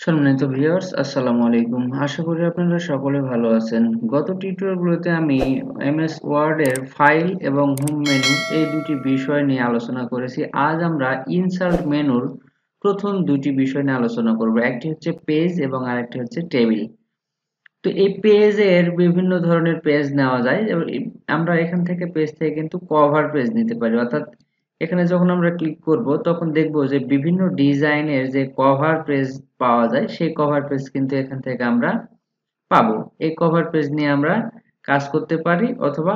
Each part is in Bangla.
সম্মানিত ভিউয়ার্স, আসসালামু আলাইকুম। আশা করি আপনারা সকলে ভালো আছেন। গত টিউটোরিয়ালগুলোতে আমি এমএস ওয়ার্ড এর ফাইল এবং হোম মেনু এই দুটি বিষয় নিয়ে আলোচনা করেছি। আজ আমরা ইনসার্ট মেনুর প্রথম দুটি বিষয় নিয়ে আলোচনা করব। একটি হচ্ছে পেজ এবং আরেকটি হচ্ছে টেবিল। তো এই পেজের বিভিন্ন ধরনের পেজ নেওয়া যায় এবং আমরা এখান থেকে পেজ থেকে কিন্তু কভার পেজ নিতে পারি। অর্থাৎ এখানে যখন আমরা ক্লিক করব তখন দেখব যে বিভিন্ন ডিজাইনের যে কভার পেজ পাওয়া যায় সেই কভার পেজ কিন্তু এখান থেকে আমরা পাবো। এই কভার পেজ নিয়ে আমরা কাজ করতে পারি, অথবা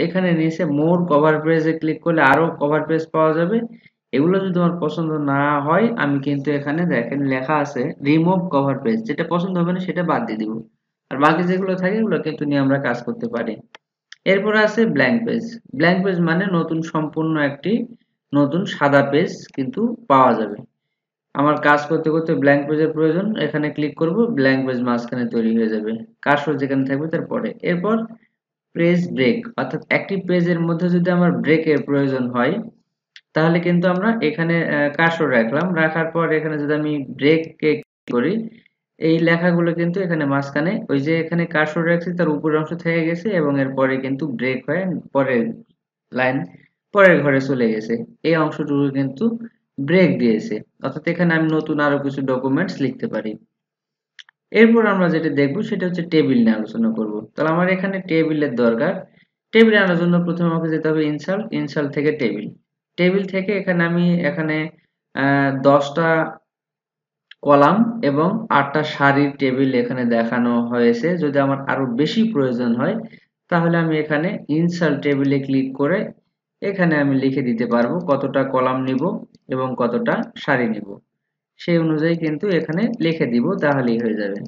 এখানে নিচে মোর কভার পেজে ক্লিক করলে আরো কভার পেজ পাওয়া যাবে। এগুলো যদি আমার পছন্দ না হয় আমি কিন্তু এখানে দেখেন লেখা আছে রিমুভ কভার পেজ, যেটা পছন্দ হবে না সেটা বাদ দিয়ে দিব। আর বাকি যেগুলো থাকে এগুলো কিন্তু নিয়ে আমরা কাজ করতে পারি। এরপর আছে ব্ল্যাঙ্ক পেজ। ব্ল্যাঙ্ক পেজ মানে নতুন সম্পূর্ণ একটি নতুন সাদা পেজ কিন্তু পাওয়া যাবে। আমার কাজ করতে করতে ব্ল্যাঙ্ক পেজের প্রয়োজন, এখানে ক্লিক করব, ব্ল্যাঙ্ক পেজ মাঝখানে তৈরি হয়ে যাবে, কার্সর যেখানে থাকবে তারপরে। এরপর পেজ ব্রেক, অর্থাৎ একটি পেজের মধ্যে যদি আমার ব্রেকের প্রয়োজন হয় তাহলে কিন্তু আমরা এখানে কার্সর রাখলাম, রাখার পর এখানে যদি আমি ব্রেককে করি এই লেখাগুলো কিন্তু এখানে মাঝখানে ওই যে এখানে কার্সর রাখছি তার উপরের অংশ থেকে গেছে এবং এরপরে কিন্তু ব্রেক হয়ে পরের লাইন পরের ঘরে চলে গেছে। এই অংশটুকু কিন্তু ব্রেক দিয়েছে, অর্থাৎ এখানে আমি নতুন আরো কিছু ডকুমেন্টস লিখতে পারি। এরপর আমরা যেটা দেখব সেটা হচ্ছে টেবিল নিয়ে আলোচনা করব। তাহলে আমার এখানে টেবিলের দরকার। টেবিল আনার জন্য প্রথমে আমাকে যেতে হবে ইনসার্ট, ইনসার্ট থেকে টেবিল। টেবিল থেকে এখানে আমি 10টা কলাম এবং 8টা সারির টেবিল এখানে দেখানো হয়েছে। যদি আমার আরো বেশি প্রয়োজন হয় তাহলে আমি এখানে ইনসার্ট টেবিলে ক্লিক করে এখানে আমি লিখে দিতে পারবো কতটা কলাম নিব এবং কতটা সারি নিব। সেই অনুযায়ী কিন্তু এখানে লিখে দিব, তাহলেই হয়ে যাবে।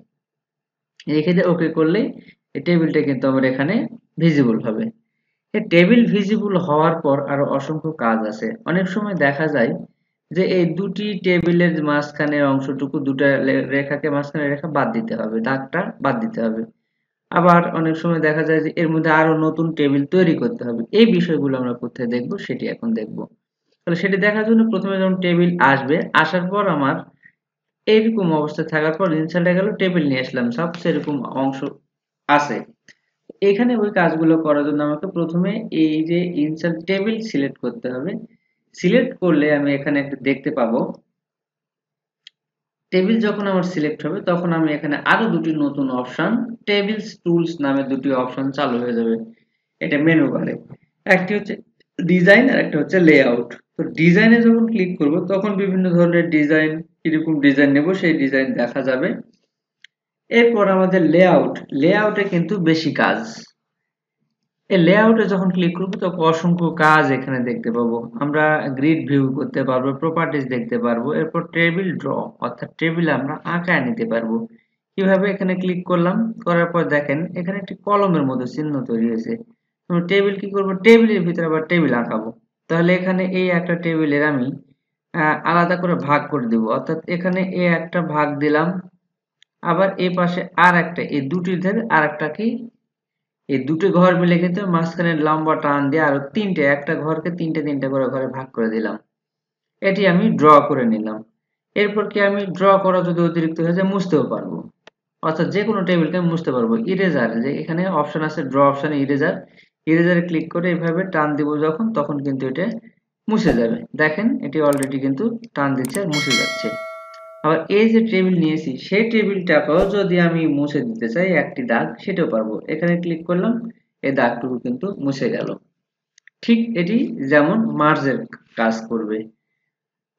লিখে দিয়ে ওকে করলেই এই টেবিলটা কিন্তু আমার এখানে ভিজিবল হবে। এই টেবিল ভিজিবল হওয়ার পর আরো অসংখ্য কাজ আছে। অনেক সময় দেখা যায় যে এই দুটি টেবিলের মাঝখানের অংশটুকু, দুটা রেখাকে মাঝখানে রেখা বাদ দিতে হবে, দাগটা বাদ দিতে হবে। আবার অনেক সময় দেখা যায় যে এর মধ্যে আরো নতুন টেবিল তৈরি করতে হবে। এই বিষয়গুলো আমরা কোথায় দেখব সেটি এখন দেখব। তাহলে সেটি দেখার জন্য প্রথমে যখন টেবিল আসবে, আসার পর আমার এইরকম অবস্থায় থাকার পর ইনসার্টে গেল, টেবিল নিয়ে আসলাম, সব সেরকম অংশ আছে। এখানে ওই কাজগুলো করার জন্য আমাকে প্রথমে এই যে ইনসার্ট টেবিল সিলেক্ট করতে হবে। সিলেক্ট করলে আমি এখানে একটা দেখতে পাবো, টেবিল যখন আমার সিলেক্ট হবে তখন আমি এখানে আরো দুটি নতুন অপশন, টেবিলস টুলস নামে দুটি অপশন চালু হয়ে যাবে। এটা মেনু বারে একটি হচ্ছে ডিজাইন আর একটা হচ্ছে লেআউট। তো ডিজাইনে যখন ক্লিক করব তখন বিভিন্ন ধরনের ডিজাইন, কিরকম ডিজাইন নেব সেই ডিজাইন দেখা যাবে। এরপর আমাদের লেআউট, লেআউটে কিন্তু বেশি কাজ। এই লেআউটে যখন ক্লিক করব তখন অসংখ্য কাজ এখানে দেখতে পাবো। আমরা গ্রিড ভিউ করতে পারবো, প্রপার্টিজ দেখতে পারবো, এরপর টেবিল ড্র, অর্থাৎ টেবিল আমরা আঁকায় নিতে পারবো। কিভাবে? এখানে ক্লিক করলাম, করার পর দেখেন এখানে একটি কলমের মতো চিহ্ন তৈরি হয়েছে। টেবিল কি করব, টেবিলের ভিতরে আবার টেবিল আঁকাবো। তাহলে এখানে এই একটা টেবিলের আমি আলাদা করে ভাগ করে দিব, অর্থাৎ এখানে এই একটা ভাগ দিলাম, আবার এই পাশে আর একটা, এই দুটি ধরে আর একটা কি, এই দুটো ঘর মিলে কিন্তু মাঝখানে লম্বা টান দিয়ে আরো তিনটে, একটা ঘরকে তিনটে তিনটে করে ঘরে ভাগ করে দিলাম। এটি আমি ড্র করে নিলাম। এরপর কি আমি ড্র করা যদি অতিরিক্ত হয়ে যায় মুছতেও পারবো, অর্থাৎ যে কোনো টেবিলকে আমি মুছতে পারবো। ইরেজার, যে এখানে অপশন আছে ড্র অপশনে, ইরেজার, ইরেজারে ক্লিক করে এইভাবে টান দিব যখন, তখন কিন্তু এটা মুছে যাবে। দেখেন এটি অলরেডি কিন্তু টান দিচ্ছে আর মুছে যাচ্ছে। আবার এই যে টেবিল নিয়েছি সেই টেবিলটাকেও যদি আমি মুছে দিতে চাই একটি দাগ, সেটাও পারবো। এখানে ক্লিক করলাম, এই দাগটুকু কিন্তু মুছে গেল। ঠিক এটি যেমন মার্জের কাজ করবে।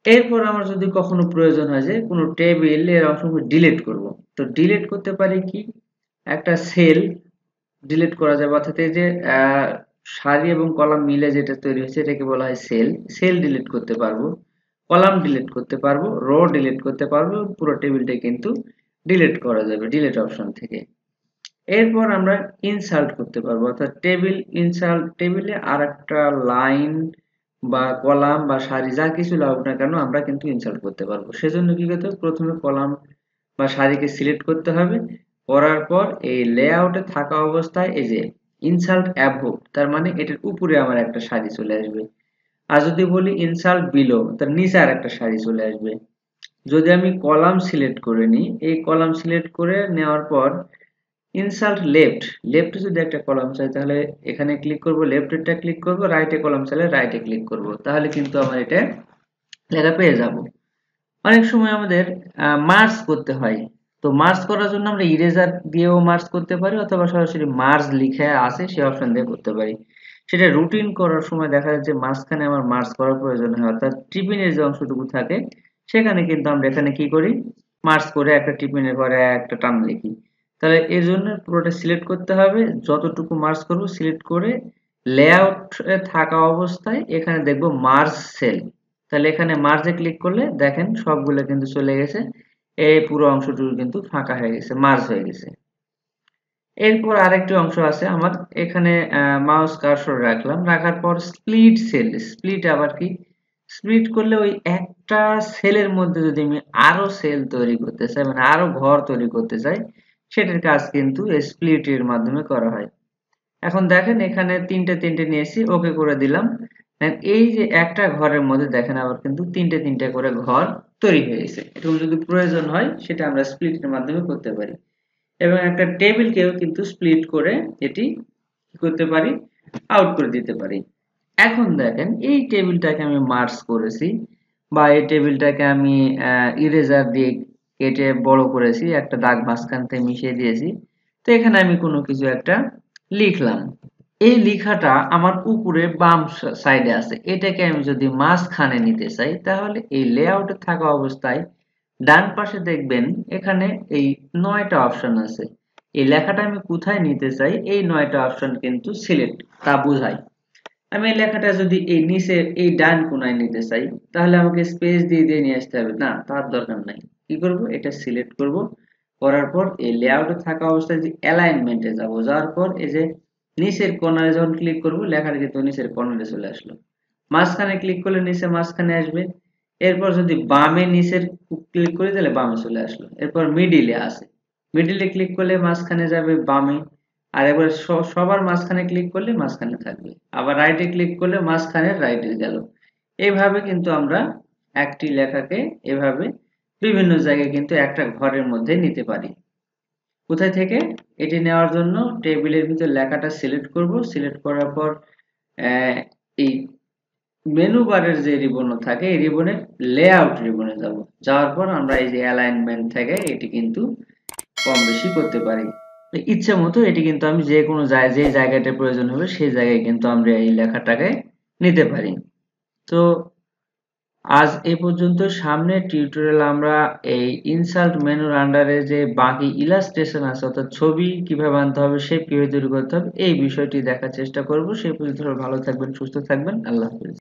এরপর আমার যদি কখনো প্রয়োজন হয় যে কোনো টেবিলের অংশগুলো ডিলিট করব, তো ডিলিট করতে পারি কি, একটা সেল ডিলিট করা যাবে, অর্থাৎ এই যে সারি এবং কলাম মিলে যেটা তৈরি হয়েছে এটাকে বলা হয় সেল। সেল ডিলিট করতে পারবো, কলাম ডিলিট করতে পারবো, রো ডিলিট করতে পারবো, পুরো টেবিলটা কিন্তু ডিলিট করা যাবে ডিলিট অপশন থেকে। এরপর আমরা ইনসার্ট করতে পারবো, অর্থাৎ টেবিল ইনসার্ট, টেবিলে আর একটা লাইন বা কলাম বা সারি যা কিছু লাগুক না কেন আমরা কিন্তু ইনসার্ট করতে পারবো। সেজন্য কি করতে হবে, প্রথমে কলাম বা সারিকে সিলেক্ট করতে হবে। করার পর এই লেআউটে থাকা অবস্থায় এই যে ইনসার্ট অ্যাবভ, তার মানে এটার উপরে আমার একটা সারি চলে আসবে। আর যদি বলি ইনসার্ট বিলো, তার নিচে আর একটা সারি চলে আসবে। যদি আমি কলাম সিলেক্ট করে নিই, এই কলাম সিলেক্ট করে নেওয়ার পর ইনসার্ট লেফট, লেফটে যদি একটা কলাম চাই তাহলে এখানে ক্লিক করব, লেফটেরটা ক্লিক করব, রাইটে কলাম চাইলে রাইটে ক্লিক করব, তাহলে কিন্তু আমার এটা লেখা পেয়ে যাব। অনেক সময় আমাদের মার্জ করতে হয়, তো মার্জ করার জন্য আমরা ইরেজার দিয়েও মার্জ করতে পারি অথবা সরাসরি মার্জ লিখে আছে সেই অপশন দিয়ে করতে পারি। সেটা রুটিন করার সময় দেখা যাচ্ছে মাঝখানে আমার মার্জ করার প্রয়োজন হয়, অর্থাৎ টিপিনের যে অংশটুকু থাকে সেখানে কিন্তু আমরা এখানে কি করি, মার্জ করে একটা টিপিনের পরে একটা টান লিখি। তাহলে এর জন্য পুরোটা সিলেক্ট করতে হবে, যতটুকু মার্জ করব সিলেক্ট করে লেআউট থাকা অবস্থায় এখানে দেখব মার্জ সেল, তাহলে এখানে মার্জে ক্লিক করলে দেখেন সবগুলো কিন্তু চলে গেছে, এই পুরো অংশটুকু কিন্তু ফাঁকা হয়ে গেছে, মার্জ হয়ে গেছে। এরপর আরেকটি অংশ আছে আমার, এখানে মাউস কার্সর রাখলাম, রাখার পর স্প্লিট সেল, স্প্লিট আবার কি, স্প্লিট করলে ওই একটা সেলের মধ্যে যদি আমি আরো সেল তৈরি করতে চাই, মানে আরো ঘর তৈরি করতে চাই, সেটার কাজ কিন্তু স্প্লিট এর মাধ্যমে করা হয়। এখন দেখেন এখানে তিনটে তিনটে নিয়েছি, ওকে করে দিলাম। এই যে একটা ঘরের মধ্যে দেখেন আবার কিন্তু তিনটে তিনটে করে ঘর তৈরি হয়ে গেছে। এরকম যদি প্রয়োজন হয় সেটা আমরা স্প্লিটের মাধ্যমে করতে পারি, এবং একটা টেবিলকেও কিন্তু স্প্লিট করে এটি কি করতে পারি, আউট করে দিতে পারি। এখন দেখেন এই টেবিলটাকে আমি মার্জ করেছি বা এই টেবিলটাকে আমি ইরেজার দিয়ে কেটে বড় করেছি, একটা দাগ মাঝখান থেকে মিশিয়ে দিয়েছি। তো এখানে আমি কোনো কিছু একটা লিখলাম, এই লেখাটা আমার উপরে বাম সাইডে আছে, এটাকে আমি যদি মাঝখানে নিতে চাই তাহলে এই লেআউটে থাকা অবস্থায় ডান পাশে দেখবেন এখানে এই ৯টা অপশন আছে। এই লেখাটা আমি কোথায় নিতে চাই এই ৯টা অপশন কিন্তু সিলেক্ট তা বোঝায়। আমি এই লেখাটা যদি এই নিচে এই ডান কোনায় নিতে চাই তাহলে আমাকে স্পেস দিয়ে দিয়ে নিয়ে আসতে হবে, না তার দরকার নাই। কি করব, এটা সিলেক্ট করব, করার পর এই লেআউটে থাকা অবস্থায় যে অ্যালাইনমেন্টে যাব, যাওয়ার পর এই যে নিচের কর্নারে যখন ক্লিক করব লেখাটা কিন্তু নিচের কর্নারে চলে আসলো, মাঝখানে ক্লিক করলে নিচে মাঝখানে আসবে, এরপর যদি বামে নিচের ক্লিক করি তাহলে বামে চলে আসলো, এরপর মিডিলে আছে, মিডিলে ক্লিক করলে মাঝখানে যাবে বামে, আর এবার সবার মাঝখানে ক্লিক করলে মাঝখানে থাকবে, আবার রাইটে ক্লিক করলে মাঝখানে রাইটে গেল। এইভাবে কিন্তু আমরা একটি লেখাকে এভাবে বিভিন্ন জায়গায় কিন্তু একটা ঘরের মধ্যে নিতে পারি। কোথায় থেকে, এটি নেওয়ার জন্য টেবিলের ভিতর লেখাটা সিলেক্ট করব, সিলেক্ট করার পর এই মেনু বারের যে রিবন থাকে এই রিবনের লেআউট রিবনে যাব, যাওয়ার পর আমরা এই যে অ্যালাইনমেন্ট থেকে এটি কিন্তু কম বেশি করতে পারি। ইচ্ছে মতো এটি কিন্তু আমি যে কোনো যে জায়গাটা প্রয়োজন হবে সেই জায়গায় কিন্তু আমরা এই লেখাটাকে নিতে পারি। তো আজ এ পর্যন্ত, সামনের টিউটোরিয়াল আমরা এই ইনসার্ট মেনুর আন্ডারে যে বাকি ইলাস্ট্রেশন আছে অর্থাৎ ছবি কিভাবে আনতে হবে, শেপ কিভাবে তৈরি করতে হবে এই বিষয়টি দেখার চেষ্টা করব। সেই পর্যন্ত ভালো থাকবেন, সুস্থ থাকবেন, আল্লাহ হাফেজ।